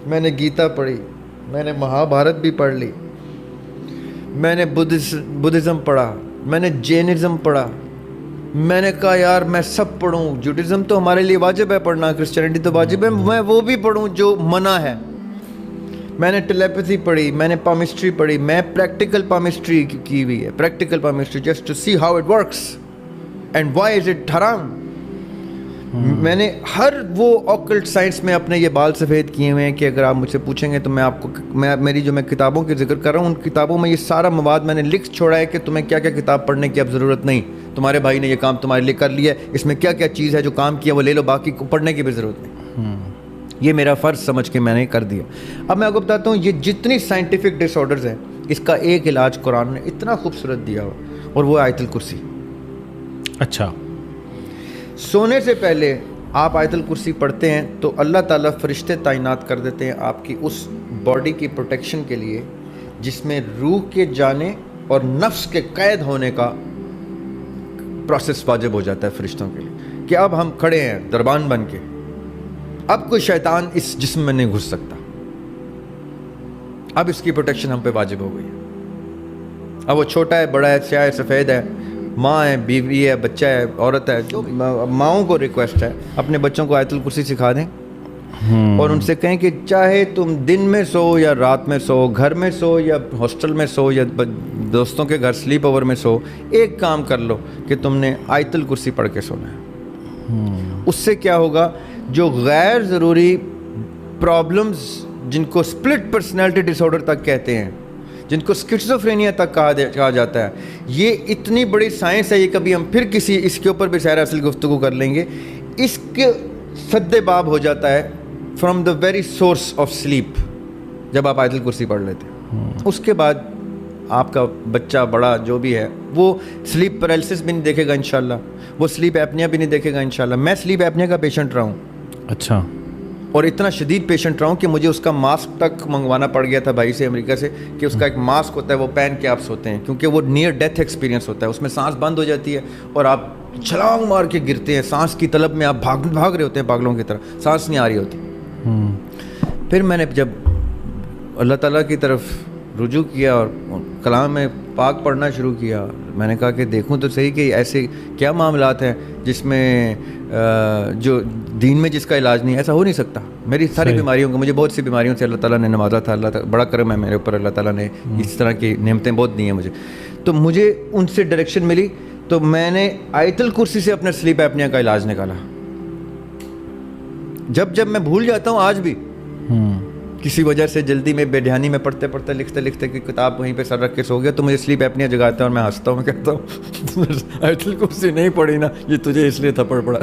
میں نے گیتا پڑھی, میں نے مہا بھارت بھی پڑھ لی, میں نے بدھزم پڑھا, میں نے جینزم پڑھا. میں نے کہا یار میں سب پڑھوں, جوڈزم تو ہمارے لیے واجب ہے پڑھنا, کرسچینٹی تو واجب ہے, میں وہ بھی پڑھوں جو منع ہے. میں نے ٹیلیپیتھی پڑھی, میں نے پامسٹری پڑھی, میں پریکٹیکل پامسٹری کی ہوئی ہے, practical palmistry just to see how it works and why is it حرام. میں نے ہر وہ آکلٹ سائنس میں اپنے یہ بال سفید کیے ہوئے ہیں کہ اگر آپ مجھ سے پوچھیں گے تو میں آپ کو میری جو میں کتابوں کی ذکر کر رہا ہوں ان کتابوں میں یہ سارا مواد میں نے لکھ چھوڑا ہے کہ تمہیں کیا کیا کتاب پڑھنے کی اب ضرورت نہیں, تمہارے بھائی نے یہ کام تمہارے لیے کر لیا ہے, اس میں کیا کیا چیز ہے جو کام کیا وہ لے لو, باقی پڑھنے کی بھی ضرورت نہیں. یہ میرا فرض سمجھ کے میں نے کر دیا. اب میں آپ کو بتاتا ہوں یہ جتنی سائنٹیفک ڈس آرڈرز ہیں اس کا ایک علاج قرآن نے اتنا خوبصورت دیا ہوا, اور وہ آیت الکرسی. اچھا, سونے سے پہلے آپ آیت الکرسی پڑھتے ہیں تو اللہ تعالیٰ فرشتے تعینات کر دیتے ہیں آپ کی اس باڈی کی پروٹیکشن کے لیے جس میں روح کے جانے اور نفس کے قید ہونے کا پروسیس واجب ہو جاتا ہے فرشتوں کے لیے کہ اب ہم کھڑے ہیں دربان بن کے, اب کوئی شیطان اس جسم میں نہیں گھس سکتا, اب اس کی پروٹیکشن ہم پہ واجب ہو گئی. اب وہ چھوٹا ہے, بڑا ہے, سیاہ ہے, سفید ہے, ماں ہے, بیوی ہے, بچہ ہے, عورت ہے, جو ماؤں کو ریکویسٹ ہے اپنے بچوں کو آیت الکرسی سکھا دیں اور ان سے کہیں کہ چاہے تم دن میں سو یا رات میں سو, گھر میں سو یا ہاسٹل میں سو یا دوستوں کے گھر سلیپ اوور میں سو, ایک کام کر لو کہ تم نے آیت الکرسی پڑھ کے سونا ہے. اس سے کیا ہوگا, جو غیر ضروری پرابلمز جن کو اسپلٹ پرسنالٹی ڈس آرڈر تک کہتے ہیں, جن کو اسکیزوفرینیا تک کہا جاتا ہے, یہ اتنی بڑی سائنس ہے, یہ کبھی ہم پھر کسی اس کے اوپر بھی سیر اصل گفتگو کر لیں گے. اس کے سد باب ہو جاتا ہے from the very source of sleep جب آپ آیت الکرسی پڑھ لیتے ہیں. اس کے بعد آپ کا بچہ بڑا جو بھی ہے وہ سلیپ پیرالسس بھی نہیں دیکھے گا انشاءاللہ, وہ سلیپ ایپنیا بھی نہیں دیکھے گا انشاءاللہ. میں سلیپ ایپنیا کا پیشنٹ رہا ہوں. اچھا, اور اتنا شدید پیشنٹ رہا ہوں کہ مجھے اس کا ماسک تک منگوانا پڑ گیا تھا بھائی سے امریکہ سے کہ اس کا ایک ماسک ہوتا ہے وہ پہن کے آپ سوتے ہیں, کیونکہ وہ نیئر ڈیتھ ایکسپیرینس ہوتا ہے, اس میں سانس بند ہو جاتی ہے اور آپ چھلانگ مار کے گرتے ہیں, سانس کی طلب میں آپ بھاگ رہے ہوتے ہیں پاگلوں کی طرح, سانس نہیں آ رہی ہوتی. پھر میں نے جب اللہ تعالیٰ کی طرف رجوع کیا اور کلام میں پاک پڑھنا شروع کیا, میں نے کہا کہ دیکھوں تو صحیح کہ ایسے کیا معاملات ہیں جس میں جو دین میں جس کا علاج نہیں, ایسا ہو نہیں سکتا. میری ساری بیماریوں کو, مجھے بہت سی بیماریوں سے اللہ تعالیٰ نے نوازا تھا, اللہ تعالیٰ بڑا کرم ہے میرے اوپر, اللہ تعالیٰ نے اس طرح کی نعمتیں بہت دی ہیں مجھے, تو مجھے ان سے ڈائریکشن ملی. تو میں نے آیت الکرسی سے اپنے سلیپ ایپنیا کا علاج نکالا. جب میں بھول جاتا ہوں آج بھی کسی وجہ سے, جلدی میں بے دھیانی میں پڑھتے لکھتے کہ کتاب وہیں پہ سر رکھ کے سو گیا, تو مجھے سلیپ ایپنیا جگاتا ہے اور میں ہنستا ہوں, میں کہتا ہوں آیت الکرسی نہیں پڑھی نا, یہ تجھے اس لیے تھپڑ پڑا.